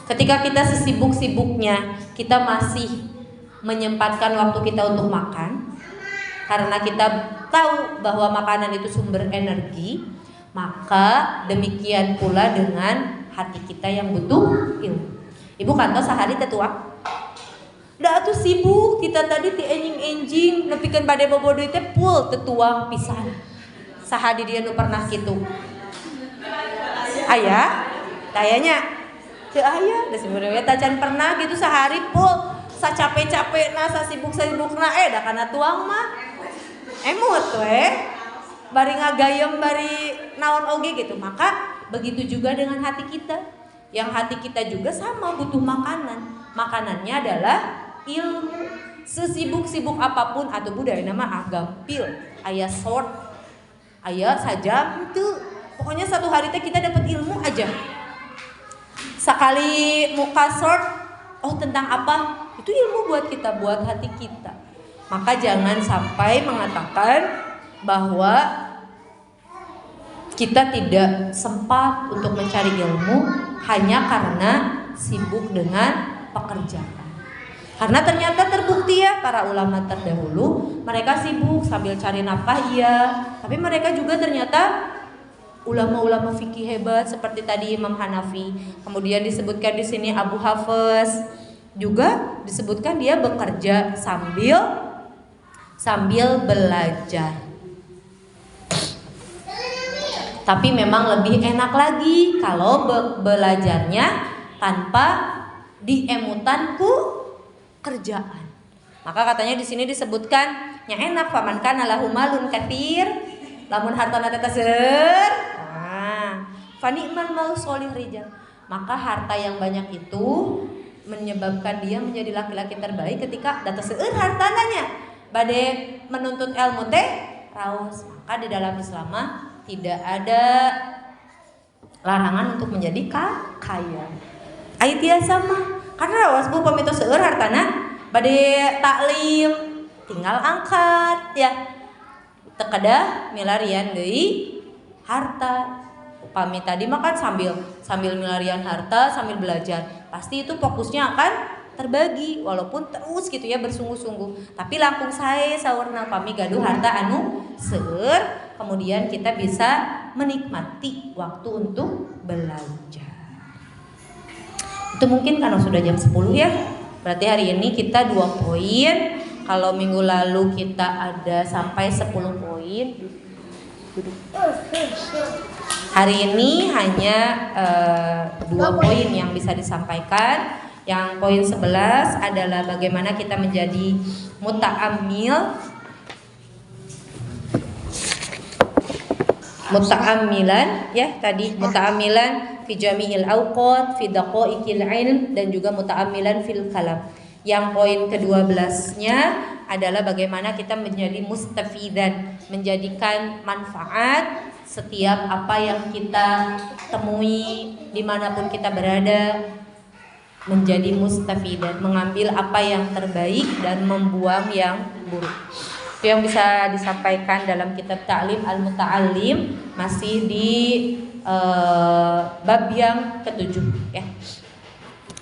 Ketika kita sesibuk-sibuknya kita masih menyempatkan waktu kita untuk makan karena kita tahu bahwa makanan itu sumber energi, maka demikian pula dengan hati kita yang butuh ilmu. Ibu kantos sehari tetua da atuh sibuk kita tadi ti enjing-enjing nepikeun bade bobodoh teh full tetuang pisan. Saha di dia nu pernah kitu? Aya? Tayanya teu aya, da sebenarnya tacan pernah gitu sehari full sacapek-capekna sasibuk-sibukna da kana tuang mah emut we bari ngagayem bari naon oge gitu. Maka begitu juga dengan hati kita. Yang hati kita juga sama butuh makanan. Makanannya adalah ilmu. Sesibuk-sibuk apapun atau budaya nama gampil, aya short, aya sajam itu. Pokoknya satu hari teh kita dapat ilmu aja. Sekali muka short, oh tentang apa? Itu ilmu buat kita, buat hati kita. Maka jangan sampai mengatakan bahwa kita tidak sempat untuk mencari ilmu hanya karena sibuk dengan pekerjaan. Karena ternyata terbukti ya para ulama terdahulu mereka sibuk sambil cari nafkah iya, tapi mereka juga ternyata ulama-ulama fikih hebat seperti tadi Imam Hanafi. Kemudian disebutkan di sini Abu Hafs juga disebutkan dia bekerja sambil belajar. Tapi memang lebih enak lagi kalau belajarnya tanpa diemutanku kerjaan. Maka katanya di sini disebutkan nya enak faman kana lahu malun katsir lamun hartana teh seueur. Nah, fani'man mal sholih rijal. Maka harta yang banyak itu menyebabkan dia menjadi laki-laki terbaik ketika data seueur hartananya bade menuntut ilmu teh raos. Maka di dalam Islam tidak ada larangan untuk menjadi kaya. Aya tiasa mah karena rawas bu pamito seueur hartana bade taklim tinggal angkat ya. Teu kedah milarian deui harta. Upami tadi mah kan sambil milarian harta sambil belajar. Pasti itu fokusnya akan terbagi walaupun terus gitu ya bersungguh-sungguh. Tapi langkung sae saurna upami gaduh harta anu seueur. Kemudian kita bisa menikmati waktu untuk belajar. Itu mungkin karena sudah jam 10 ya. Berarti hari ini kita 2 poin. Kalau minggu lalu kita ada sampai 10 poin. Hari ini hanya 2 poin yang bisa disampaikan. Yang poin 11 adalah bagaimana kita menjadi muta'ammilan ya tadi muta'ammilan fi jami'il awqat fi daqaiqil ilm dan juga muta'ammilan fil kalam. Yang poin ke-12-nya adalah bagaimana kita menjadi mustafidan, menjadikan manfaat setiap apa yang kita temui dimanapun kita berada, menjadi mustafidan, mengambil apa yang terbaik dan membuang yang buruk. Itu yang bisa disampaikan dalam kitab Ta'lim Al-Muta'allim, masih di bab yang ke-7 ya.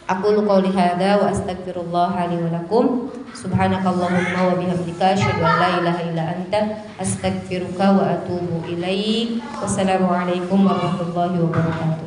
Aku qouli hadza wa astaghfirullah li wa lakum. Subhanakallahumma wa bihamdika asyhadu an la ilaha illa anta astaghfiruka wa atubu ilaik. Wassalamualaikum warahmatullahi wabarakatuh.